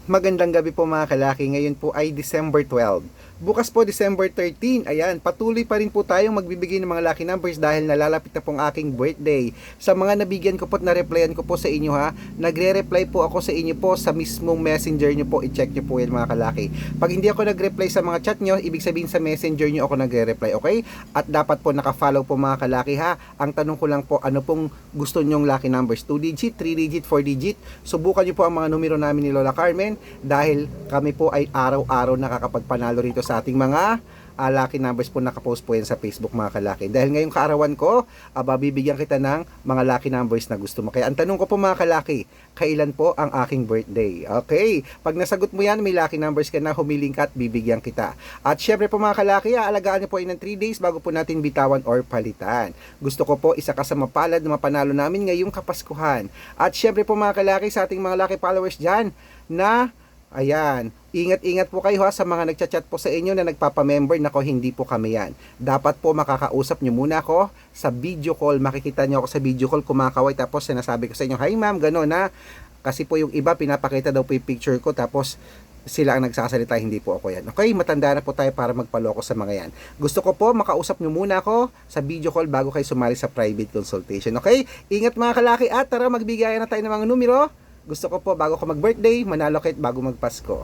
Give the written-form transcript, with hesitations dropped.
Magandang gabi po mga kalaki. Ngayon po ay December 12. Bukas po December 13. Ayan, patuloy pa rin po tayong magbibigay ng mga lucky numbers dahil nalalapit na pong aking birthday. Sa mga nabigyan ko po at na-replyan ko po sa inyo ha, nagre-reply po ako sa inyo po sa mismong messenger nyo po. I-check nyo po yan mga kalaki. Pag hindi ako nag-reply sa mga chat nyo, ibig sabihin sa messenger nyo ako nagre-reply, okay? At dapat po naka-follow po mga kalaki ha. Ang tanong ko lang po, ano pong gusto nyong lucky numbers? 2 digit, 3 digit, 4 digit? Subukan nyo po ang mga numero namin ni Lola Carmen dahil kami po ay araw-araw nakakapagpanalo rito sa ating mga lucky numbers po. Nakapost po yan sa Facebook mga kalaki. Dahil ngayong kaarawan ko, bibigyan kita ng mga lucky numbers na gusto mo. Kaya ang tanong ko po mga kalaki, kailan po ang aking birthday? Okay, pag nasagot mo yan, may lucky numbers ka na, humiling ka at bibigyan kita. At syempre po mga kalaki, aalagaan niyo po yun ng 3 days bago po natin bitawan or palitan. Gusto ko po isa ka sa mapalad na mapanalo namin ngayong Kapaskuhan. At syempre po mga kalaki, sa ating mga lucky followers dyan na ayan, ingat-ingat po kayo ha sa mga nagchat-chat po sa inyo na nagpapamember. Nako, hindi po kami yan. Dapat po makakausap nyo muna ako sa video call. Makikita nyo ako sa video call kumakaway tapos sinasabi ko sa inyo, hi ma'am, gano'n na. Kasi po yung iba pinapakita daw po yung picture ko tapos sila ang nagsasalita, hindi po ako yan. Okay, matanda na po tayo para magpaloko sa mga yan. Gusto ko po makausap nyo muna ako sa video call bago kayo sumali sa private consultation. Okay, ingat mga kalaki at tara magbigayan na tayo ng mga numero. Gusto ko po bago ko mag-birthday, manalo kahit bago mag-Pasko.